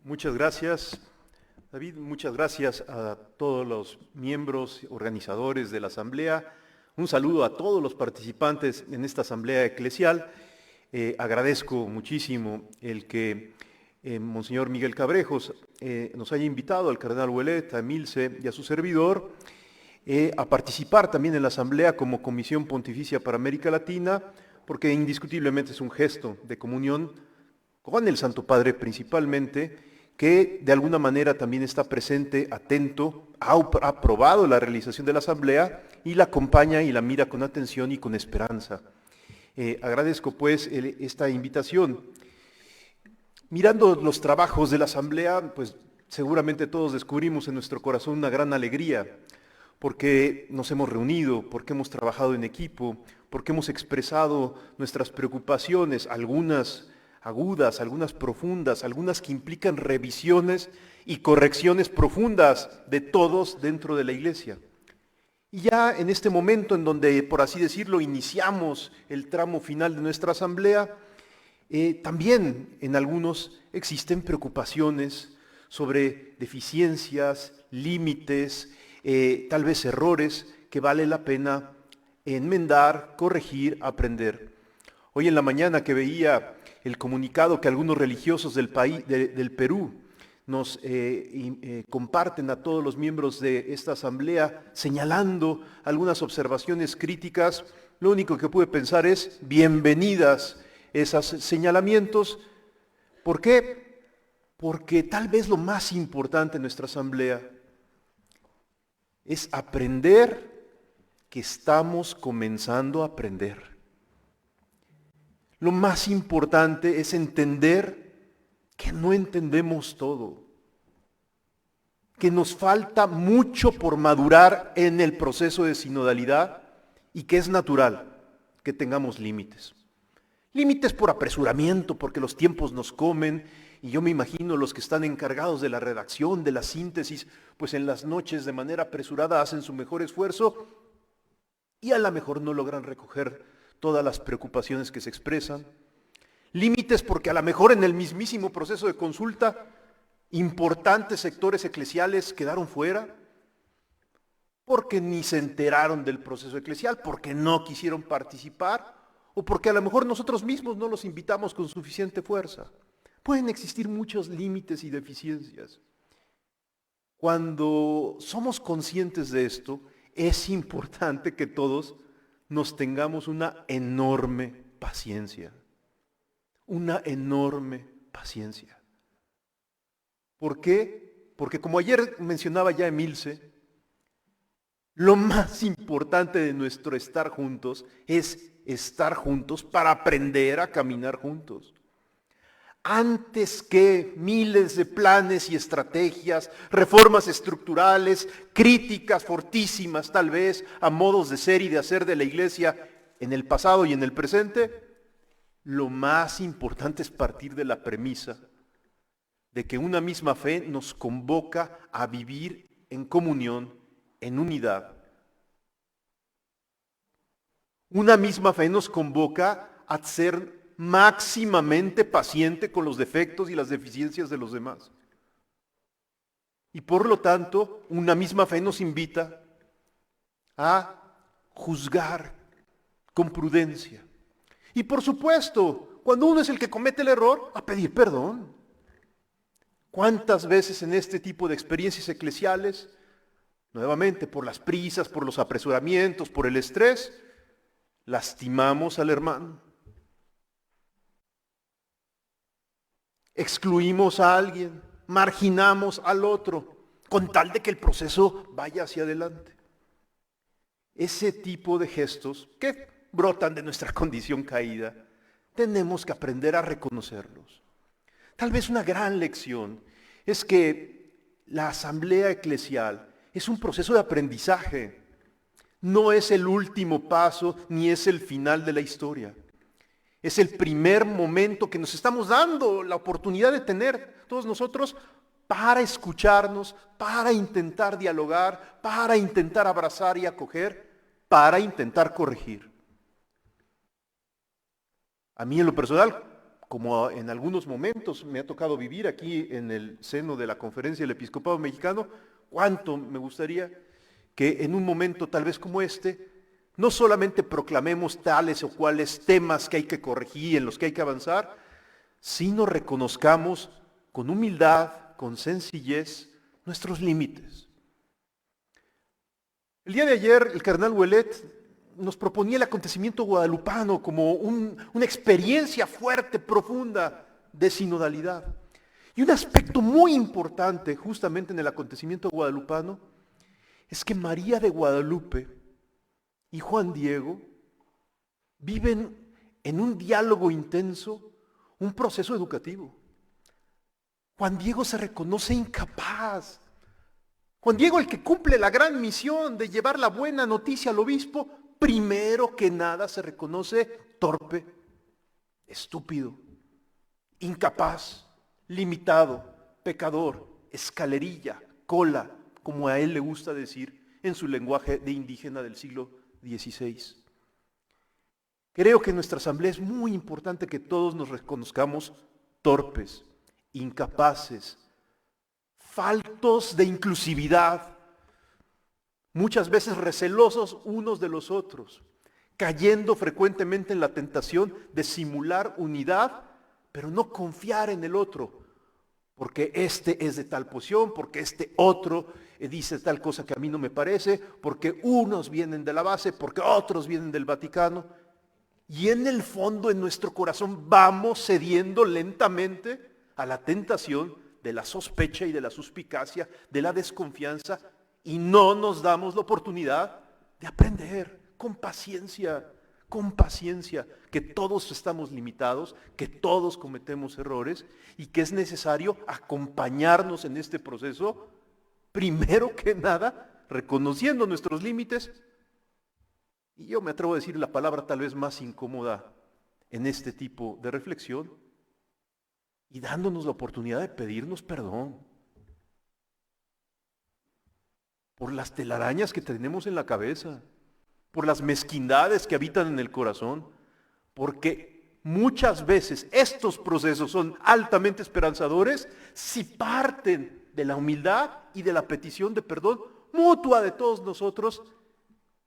Muchas gracias, David. Muchas gracias a todos los miembros, organizadores de la Asamblea. Un saludo a todos los participantes en esta Asamblea Eclesial. Agradezco muchísimo el que Monseñor Miguel Cabrejos nos haya invitado, al Cardenal Ouellet, a Emilce y a su servidor, a participar también en la Asamblea como Comisión Pontificia para América Latina, porque indiscutiblemente es un gesto de comunión con el Santo Padre principalmente, que de alguna manera también está presente, atento, ha aprobado la realización de la Asamblea y la acompaña y la mira con atención y con esperanza. Agradezco pues esta invitación. Mirando los trabajos de la Asamblea, pues seguramente todos descubrimos en nuestro corazón una gran alegría, porque nos hemos reunido, porque hemos trabajado en equipo, porque hemos expresado nuestras preocupaciones, algunas agudas, algunas profundas, algunas que implican revisiones y correcciones profundas de todos dentro de la Iglesia. Y ya en este momento en donde, por así decirlo, iniciamos el tramo final de nuestra asamblea, también en algunos existen preocupaciones sobre deficiencias, límites, tal vez errores que vale la pena enmendar, corregir, aprender. Hoy en la mañana que veía el comunicado que algunos religiosos del país, del Perú nos comparten a todos los miembros de esta asamblea, señalando algunas observaciones críticas, lo único que pude pensar es bienvenidas esos señalamientos. ¿Por qué? Porque tal vez lo más importante en nuestra asamblea es aprender que estamos comenzando a aprender. Lo más importante es entender que no entendemos todo, que nos falta mucho por madurar en el proceso de sinodalidad y que es natural que tengamos límites. Límites por apresuramiento, porque los tiempos nos comen, y yo me imagino los que están encargados de la redacción, de la síntesis, pues en las noches de manera apresurada hacen su mejor esfuerzo y a lo mejor no logran recoger todas las preocupaciones que se expresan. Límites porque a lo mejor en el mismísimo proceso de consulta importantes sectores eclesiales quedaron fuera, porque ni se enteraron del proceso eclesial, porque no quisieron participar, o porque a lo mejor nosotros mismos no los invitamos con suficiente fuerza. Pueden existir muchos límites y deficiencias. Cuando somos conscientes de esto, es importante que todos nos tengamos una enorme paciencia. Una enorme paciencia. ¿Por qué? Porque como ayer mencionaba ya Emilce, lo más importante de nuestro estar juntos es estar juntos para aprender a caminar juntos. Antes que miles de planes y estrategias, reformas estructurales, críticas fortísimas tal vez a modos de ser y de hacer de la Iglesia en el pasado y en el presente, lo más importante es partir de la premisa de que una misma fe nos convoca a vivir en comunión, en unidad. Una misma fe nos convoca a ser máximamente paciente con los defectos y las deficiencias de los demás. Y por lo tanto, una misma fe nos invita a juzgar con prudencia. Y por supuesto, cuando uno es el que comete el error, a pedir perdón. ¿Cuántas veces en este tipo de experiencias eclesiales, nuevamente por las prisas, por los apresuramientos, por el estrés, lastimamos al hermano? Excluimos a alguien, marginamos al otro, con tal de que el proceso vaya hacia adelante. Ese tipo de gestos que brotan de nuestra condición caída, tenemos que aprender a reconocerlos. Tal vez una gran lección es que la asamblea eclesial es un proceso de aprendizaje. No es el último paso ni es el final de la historia. Es el primer momento que nos estamos dando la oportunidad de tener todos nosotros para escucharnos, para intentar dialogar, para intentar abrazar y acoger, para intentar corregir. A mí en lo personal, como en algunos momentos me ha tocado vivir aquí en el seno de la Conferencia del Episcopado Mexicano, cuánto me gustaría que en un momento tal vez como este, no solamente proclamemos tales o cuales temas que hay que corregir, en los que hay que avanzar, sino reconozcamos con humildad, con sencillez, nuestros límites. El día de ayer el cardenal Ouellet nos proponía el acontecimiento guadalupano como una experiencia fuerte, profunda de sinodalidad. Y un aspecto muy importante justamente en el acontecimiento guadalupano es que María de Guadalupe y Juan Diego viven en un diálogo intenso, un proceso educativo. Juan Diego se reconoce incapaz. Juan Diego, el que cumple la gran misión de llevar la buena noticia al obispo, primero que nada se reconoce torpe, estúpido, incapaz, limitado, pecador, escalerilla, cola, como a él le gusta decir en su lenguaje de indígena del siglo XVI. Creo que en nuestra asamblea es muy importante que todos nos reconozcamos torpes, incapaces, faltos de inclusividad, muchas veces recelosos unos de los otros, cayendo frecuentemente en la tentación de simular unidad, pero no confiar en el otro, porque este es de tal posición, porque este otro dice tal cosa que a mí no me parece, porque unos vienen de la base, porque otros vienen del Vaticano, y en el fondo, en nuestro corazón, vamos cediendo lentamente a la tentación de la sospecha y de la suspicacia, de la desconfianza, y no nos damos la oportunidad de aprender con paciencia, que todos estamos limitados, que todos cometemos errores y que es necesario acompañarnos en este proceso, primero que nada, reconociendo nuestros límites, y yo me atrevo a decir la palabra tal vez más incómoda en este tipo de reflexión, y dándonos la oportunidad de pedirnos perdón por las telarañas que tenemos en la cabeza, por las mezquindades que habitan en el corazón, porque muchas veces estos procesos son altamente esperanzadores si parten de la humildad y de la petición de perdón mutua de todos nosotros,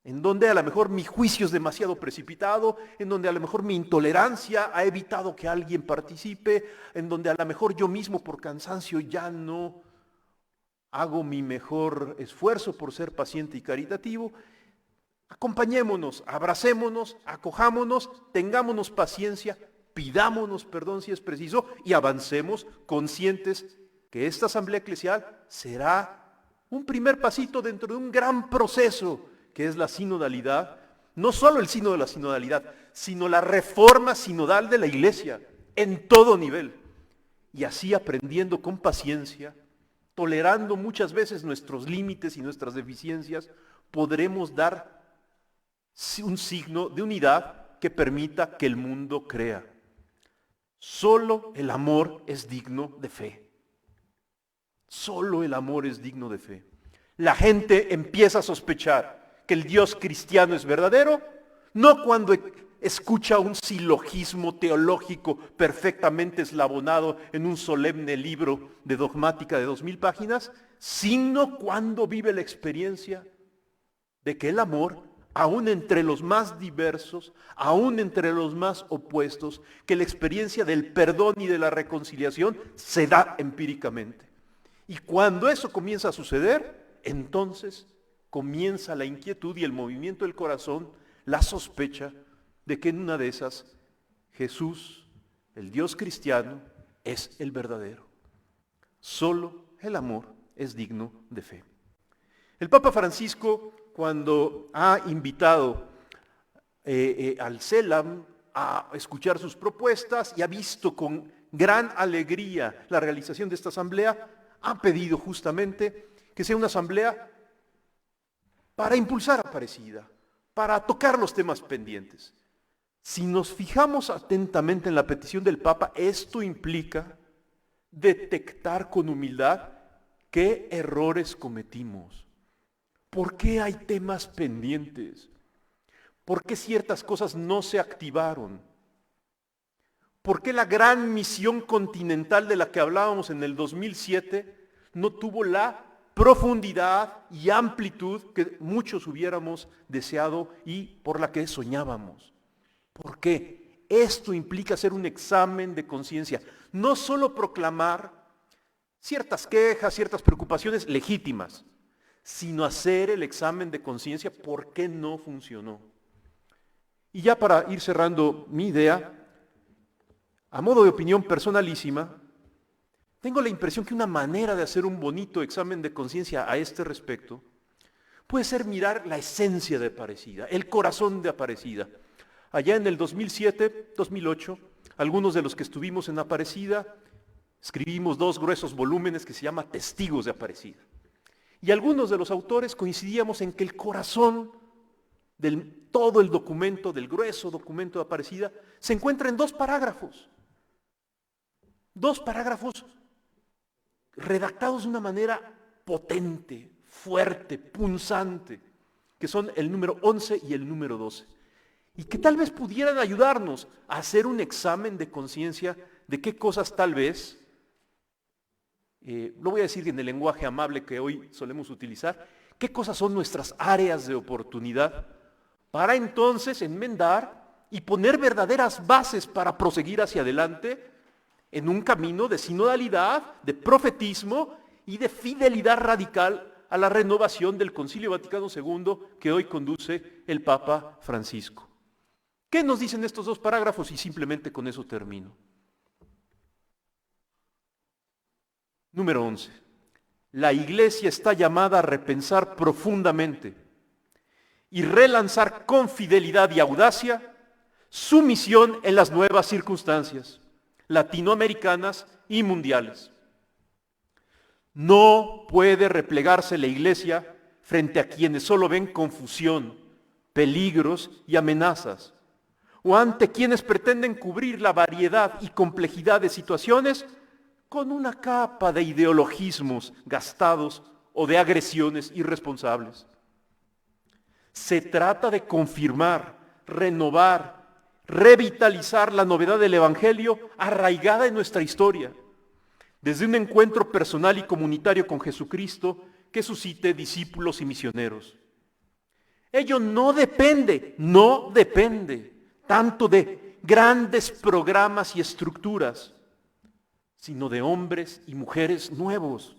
en donde a lo mejor mi juicio es demasiado precipitado, en donde a lo mejor mi intolerancia ha evitado que alguien participe, en donde a lo mejor yo mismo por cansancio ya no hago mi mejor esfuerzo por ser paciente y caritativo. Acompañémonos, abracémonos, acojámonos, tengámonos paciencia, pidámonos perdón si es preciso y avancemos conscientes que esta asamblea eclesial será un primer pasito dentro de un gran proceso que es la sinodalidad, no solo el sínodo de la sinodalidad, sino la reforma sinodal de la Iglesia en todo nivel. Y así aprendiendo con paciencia, tolerando muchas veces nuestros límites y nuestras deficiencias, podremos dar un signo de unidad que permita que el mundo crea. Solo el amor es digno de fe. Solo el amor es digno de fe. La gente empieza a sospechar que el Dios cristiano es verdadero, no cuando escucha un silogismo teológico perfectamente eslabonado en un solemne libro de dogmática de 2000 páginas, sino cuando vive la experiencia de que el amor, aún entre los más diversos, aún entre los más opuestos, que la experiencia del perdón y de la reconciliación se da empíricamente. Y cuando eso comienza a suceder, entonces comienza la inquietud y el movimiento del corazón, la sospecha de que en una de esas Jesús, el Dios cristiano, es el verdadero. Solo el amor es digno de fe. El Papa Francisco, cuando ha invitado al CELAM a escuchar sus propuestas y ha visto con gran alegría la realización de esta asamblea, ha pedido justamente que sea una asamblea para impulsar a Aparecida, para tocar los temas pendientes. Si nos fijamos atentamente en la petición del Papa, esto implica detectar con humildad qué errores cometimos, por qué hay temas pendientes, por qué ciertas cosas no se activaron, ¿Por qué la gran misión continental de la que hablábamos en el 2007 no tuvo la profundidad y amplitud que muchos hubiéramos deseado y por la que soñábamos? ¿Por qué? Esto implica hacer un examen de conciencia, no solo proclamar ciertas quejas, ciertas preocupaciones legítimas, sino hacer el examen de conciencia por qué no funcionó. Y ya para ir cerrando mi idea, a modo de opinión personalísima, tengo la impresión que una manera de hacer un bonito examen de conciencia a este respecto puede ser mirar la esencia de Aparecida, el corazón de Aparecida. Allá en el 2007, 2008, algunos de los que estuvimos en Aparecida escribimos 2 gruesos volúmenes que se llama Testigos de Aparecida. Y algunos de los autores coincidíamos en que el corazón del todo el documento, del grueso documento de Aparecida, se encuentra en 2 parágrafos. 2 parágrafos redactados de una manera potente, fuerte, punzante, que son el número 11 y el número 12. Y que tal vez pudieran ayudarnos a hacer un examen de conciencia de qué cosas tal vez, lo voy a decir en el lenguaje amable que hoy solemos utilizar, qué cosas son nuestras áreas de oportunidad para entonces enmendar y poner verdaderas bases para proseguir hacia adelante en un camino de sinodalidad, de profetismo y de fidelidad radical a la renovación del Concilio Vaticano II que hoy conduce el Papa Francisco. ¿Qué nos dicen estos 2 parágrafos? Y simplemente con eso termino. Número 11. La Iglesia está llamada a repensar profundamente y relanzar con fidelidad y audacia su misión en las nuevas circunstancias latinoamericanas y mundiales. No puede replegarse la Iglesia frente a quienes solo ven confusión, peligros y amenazas, o ante quienes pretenden cubrir la variedad y complejidad de situaciones con una capa de ideologismos gastados o de agresiones irresponsables. Se trata de confirmar, renovar, revitalizar la novedad del Evangelio arraigada en nuestra historia, desde un encuentro personal y comunitario con Jesucristo que suscite discípulos y misioneros. Ello no depende tanto de grandes programas y estructuras, sino de hombres y mujeres nuevos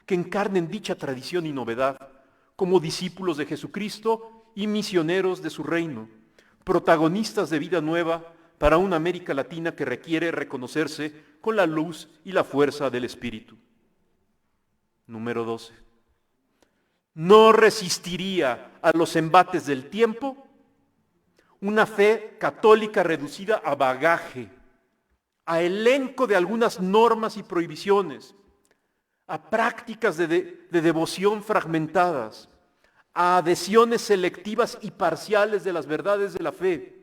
que encarnen dicha tradición y novedad como discípulos de Jesucristo y misioneros de su reino, protagonistas de vida nueva para una América Latina que requiere reconocerse con la luz y la fuerza del Espíritu. Número 12. No resistiría a los embates del tiempo una fe católica reducida a bagaje, a elenco de algunas normas y prohibiciones, a prácticas de devoción fragmentadas, a adhesiones selectivas y parciales de las verdades de la fe,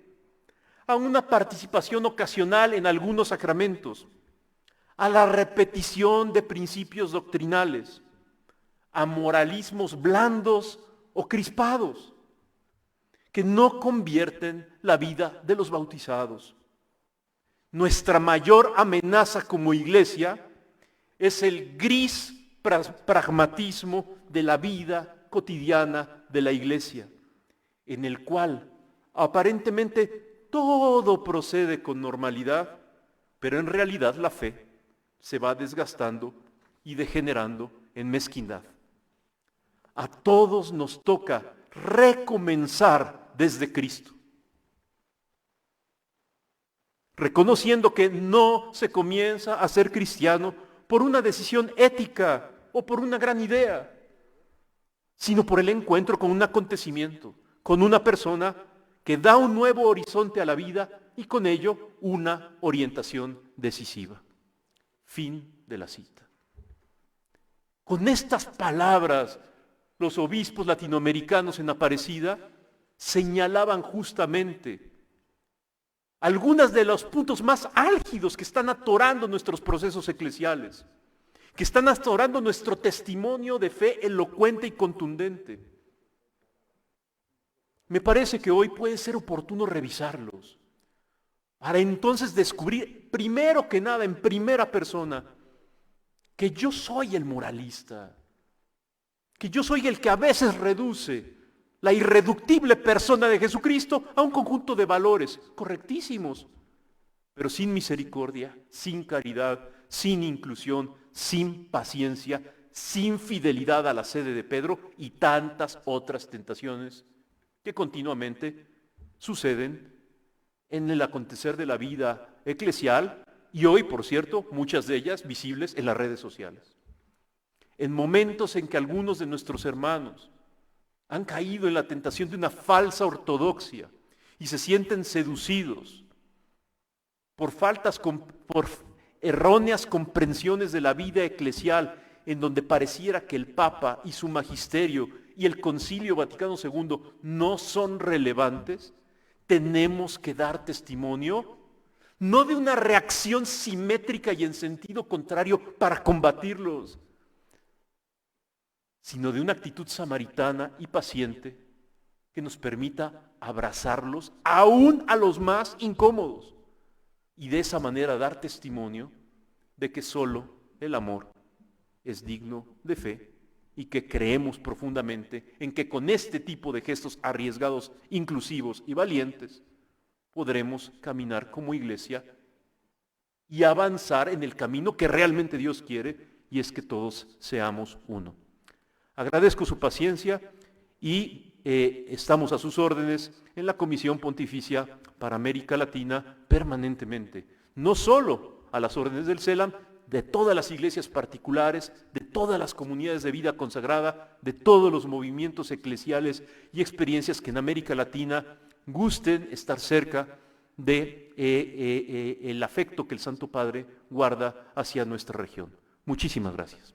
a una participación ocasional en algunos sacramentos, a la repetición de principios doctrinales, a moralismos blandos o crispados, que no convierten la vida de los bautizados. Nuestra mayor amenaza como iglesia es el gris pragmatismo de la vida cotidiana de la iglesia, en el cual aparentemente todo procede con normalidad, pero en realidad la fe se va desgastando y degenerando en mezquindad. A todos nos toca recomenzar desde Cristo, reconociendo que no se comienza a ser cristiano por una decisión ética o por una gran idea, sino por el encuentro con un acontecimiento, con una persona que da un nuevo horizonte a la vida y con ello una orientación decisiva. Fin de la cita. Con estas palabras, los obispos latinoamericanos en Aparecida señalaban justamente algunos de los puntos más álgidos que están atorando nuestros procesos eclesiales, que están atorando nuestro testimonio de fe elocuente y contundente. Me parece que hoy puede ser oportuno revisarlos. para entonces descubrir, primero que nada, en primera persona, que yo soy el moralista, que yo soy el que a veces reduce la irreductible persona de Jesucristo a un conjunto de valores correctísimos, pero sin misericordia, sin caridad, sin inclusión, sin paciencia, sin fidelidad a la sede de Pedro y tantas otras tentaciones que continuamente suceden en el acontecer de la vida eclesial y hoy, por cierto, muchas de ellas visibles en las redes sociales. En momentos en que algunos de nuestros hermanos han caído en la tentación de una falsa ortodoxia y se sienten seducidos por erróneas comprensiones de la vida eclesial, en donde pareciera que el Papa y su magisterio y el Concilio Vaticano II no son relevantes, tenemos que dar testimonio no de una reacción simétrica y en sentido contrario para combatirlos, sino de una actitud samaritana y paciente que nos permita abrazarlos aún a los más incómodos y de esa manera dar testimonio de que solo el amor es digno de fe y que creemos profundamente en que con este tipo de gestos arriesgados, inclusivos y valientes, podremos caminar como iglesia y avanzar en el camino que realmente Dios quiere, y es que todos seamos uno. Agradezco su paciencia y estamos a sus órdenes en la Comisión Pontificia para América Latina permanentemente, no solo a las órdenes del CELAM, de todas las iglesias particulares, de todas las comunidades de vida consagrada, de todos los movimientos eclesiales y experiencias que en América Latina gusten estar cerca de el afecto que el Santo Padre guarda hacia nuestra región. Muchísimas gracias.